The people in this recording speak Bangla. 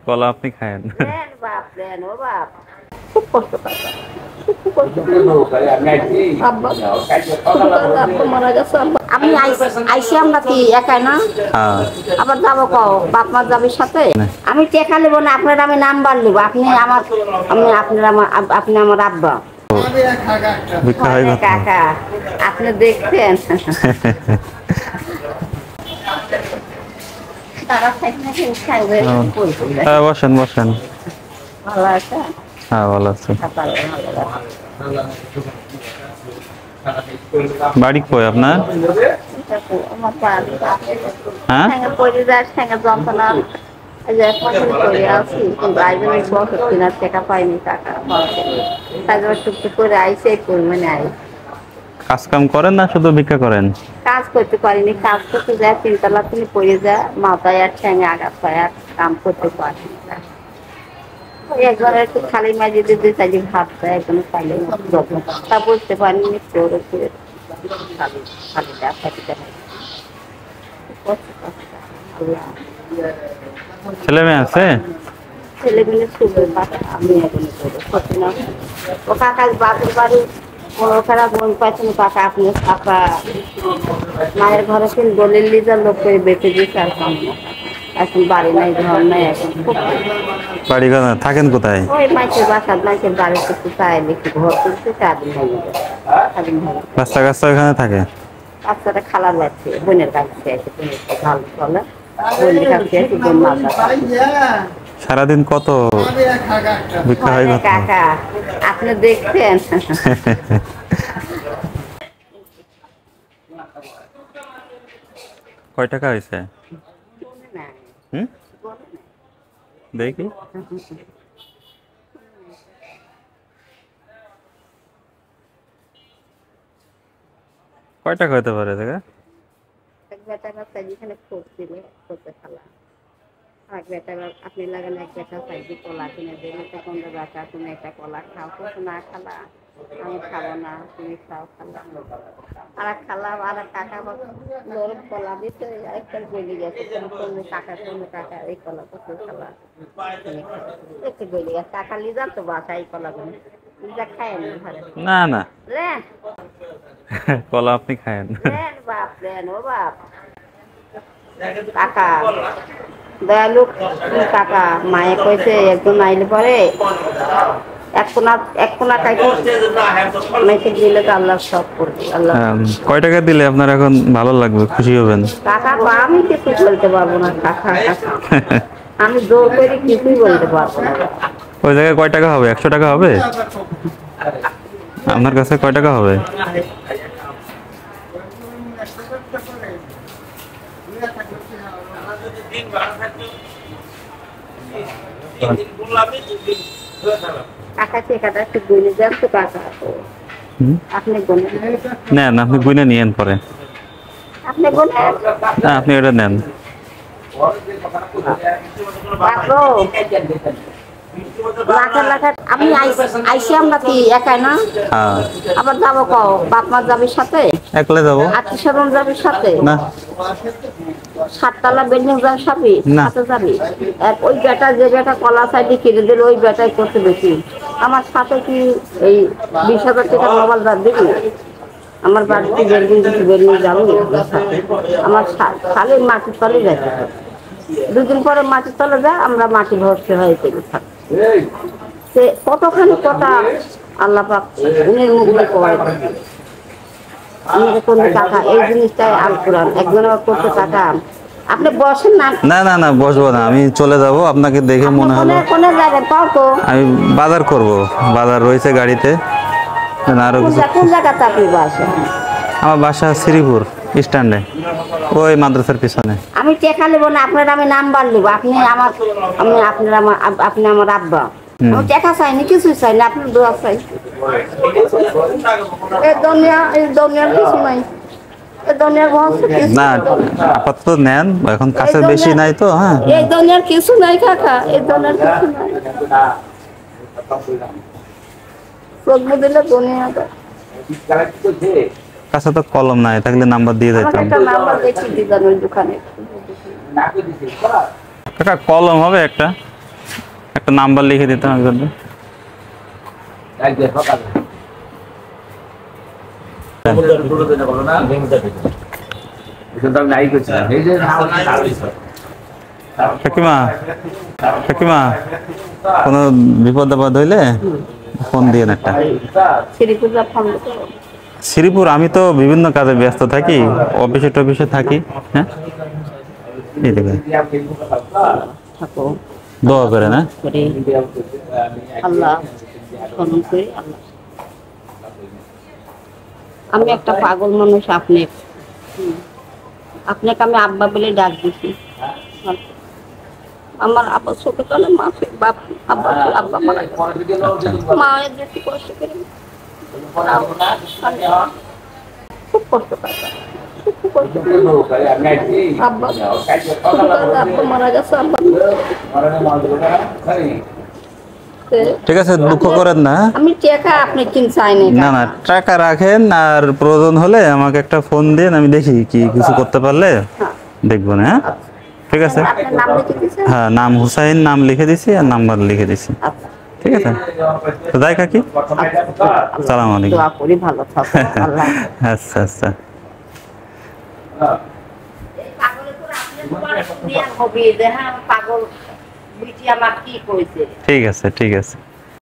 কলা আপনি খায়েন? দেন বাপ, দেন ও বাপ। খুব কষ্ট কাকা, খুব কষ্ট। আব্বা আব্বা মারা গেছে। আব্বা আমি আইসি আমরা কি একাই না? হ্যাঁ। আবার যাবো কও বাপ মা যাবে সাথে? আমি টেকা নেব না, আপনার আমি নাম্বার নেব। আপনি আমার, আমি আপনার আমার, আপনি আমার আব্বা। ভিক্ষা হয় কত? কাকা আপনি দেখছেন? হ্যাঁ, বসেন বসেন। ভালো আছে? হ্যাঁ, ভালো আছে। বাড়ি কই আপনার? হ্যাঁ, যন্ত্রণা আছি, কিন্তু টাকা পাইনি। টাকা টুকটুক করে আইসে মানে কাজ কাম করেন না শুধু ভিক্ষা করেন? কাজ করতে পারিনি, কাজ করতে যায় তিনতলা তিনি পড়ে যায়, মাথায় আর ঠ্যাঙে আঘাত পায়, আর কাম করতে পারিনি। একবার একটু খালি মাঝে দিতে চাইলে ভাত দেয়, একদম খালি তা বলতে পারিনি। খালি খালি ছেলে মেয়ে আছে? ছেলে মেয়ে শুধু আমি এখন করছি না। ও কাকার বাপের বাড়ি ওখানে বোন পাচ্ছেন কাকা, আপনি কাকা মায়ের ঘরে কিন্তু দলিল লিজার লোক করে বেঁচে দিয়েছে। আর কাম না, এখন বাড়ি নাই, ঘর নাই, এখন খুব বাড়ি থাকেন কোথায়? ওই মাইকের বাসার মাইকের বাড়িতে একটু চাই দেখি ঘর তুলছে, স্বাধীন হয়ে যাবে, স্বাধীন হয়ে বাচ্চা কাচ্চা ওখানে থাকে? বাচ্চাটা খালার লাগছে, বোনের কাছে আছে, ভালো চলে, বোনের কাছে আছে, বোন মালদা। সারাদিন কত ভিক্ষা হয় কত? কাকা আপনি দেখছেন? কয় টাকা হয়েছে? হুম, দেখি। কয় টাকা হতে পারে দেখা? এক বেটা বাচ্চা যেখানে খোঁজ ছিল, খোঁজে খালা এক বেটা, আপনি লাগান এক বেটা চাইছি কলা কিনে দেবে, তখন বেটা তুমি একটা কলা খাও, তো না খালা আমি খাবো না, তুমি খাও খালা। আর খালা আর কাকা নরম কলা দিতে আরেকটা গলি গেছে, কাকা কোনো কাকা এই কলা করতে খালা একটু গলি গেছে, কাকা লিজার তো বাসা এই কলাগুলো লিজা খায় নি ঘরে না না, রেন কলা আপনি খায়েন? রেন বাপ, রেন ও বাপ। কাকা দয়ালু কাকা মায়ে কইছে একজন আইলে পরে এক কোনা খাইতে মেসে দিলে তো আল্লাহ সব করবে। আল্লাহ কয় টাকা দিলে আপনার এখন ভালো লাগবে, খুশি হবেন? কাকা আমি কিছু বলতে পারবো না কাকা, আমি জোর করে কিছুই বলতে পারবো না। ওই জায়গায় কয় টাকা হবে? 100 টাকা হবে? আপনার কাছে কয় টাকা হবে? কাকা টাকাটা একটু গুনে দেন তো কাকা, আপনি গুনে নেন, আপনি গুনে নিয়েন পরে। আপনি গুনে না, আপনি এটা নেন। আমি আইসি আমরা কি একাই না? হ্যাঁ। আবার যাবো কও বাপ মা যাবে সাথে? একলে যাবো। আত্মীয় স্বজন যাবে সাথে? না। 7 তলা বিল্ডিং যাবে সাথে যাবি? ওই বেটা যে বেটা কলা সাইডে কিনে দিল ওই বেটাই করতে বেশি। আমার সাথে কি এই 20,000 টাকার মোবাইল দাম দিবি? আমার বাড়িতে বেরবিন কিছু বেরিয়ে যাবো আমার খালি মাটির তলে যাইতে, দুদিন পরে মাটির তলে যায়, আমরা মাটি ভরতে হয় থাকি। সে কতখানি কথা আল্লাহ পাক উনির মুখ দিয়ে কয় আমাকে কোন টাকা এই জিনিসটাই আল কোরআন একজন করতে টাকা। আপনি বসেন না। না না না, বসবো না, আমি চলে যাব। আপনাকে দেখে মনে হলো কোনে যাবেন কও তো? আমি বাজার করব, বাজার রয়েছে গাড়িতে। আরো কিছু। কোন জায়গাতে আপনি বাসেন? আমার বাসা শ্রীপুর স্ট্যান্ডে, ওই মাদ্রাসার পিছনে। আমি টেকা নেব না, আপনার আমি নাম্বার নেব। আপনি আমার, আমি আপনার আমার, আপনি আমার আব্বা। আমি টেকা চাইনি, কিছু চাই না, আপনার দোয়া চাই। এই দুনিয়ার কিছু নাই, এই দুনিয়ার না, আপাতত নেন, এখন কাছে বেশি নাই তো। হ্যাঁ, এই দুনিয়ার কিছু নাই কাকা, এই দুনিয়ার কিছু নাই। চোখ দিলে দুনিয়াটা কাছে তো কলম নাই, থাকলে নাম্বার দিয়ে দিতাম। একটা নাম্বার দেখি দিবেন ওই দোকানে। কাকা কলম হবে একটা, একটা নাম্বার লিখে দিতে হবে যদি। কাকিমা, কাকিমা, কোনো বিপদ আপদ হইলে ফোন দিয়ে একটা। শ্রীপুরা ফোন করো। শ্রীপুর আমি তো বিভিন্ন কাজে ব্যস্ত থাকি, অফিসে টফিসে থাকি। হ্যাঁ, এই দেখে থাকো দোয়া করে না। করে আল্লাহ স্মরণ করি আল্লাহ। আমি একটা পাগল মানুষ, আপনাকে আমি আব্বা বলে ডাক দিছি। আমার আব্বা ছোটকালে মা বাপ আব্বা আব্বা মারা গেছে। মায়ের বেশি কষ্ট করে খুব কষ্ট পায়, খুব কষ্ট করে। আব্বা ছোটকালে আব্বা মারা গেছে। আব্বা ঠিক আছে, দুঃখ করেন না। আমি টাকা আপনি কিন চাইনি। না না, টাকা রাখেন, আর প্রয়োজন হলে আমাকে একটা ফোন দিন, আমি দেখি কি কিছু করতে পারলে দেখবো না। হ্যাঁ, ঠিক আছে। আপনার নাম লিখে দিয়েছেন? হ্যাঁ, নাম হুসাইন, নাম লিখে দিছি আর নাম্বার লিখে দিছি। ঠিক আছে, তো যাই কাকি, সালাম আলাইকুম। দোয়া করি ভালো থাকো। আল্লাহ আচ্ছা আচ্ছা। পাগল বুঝি আমার কি কইছে। ঠিক আছে, ঠিক আছে।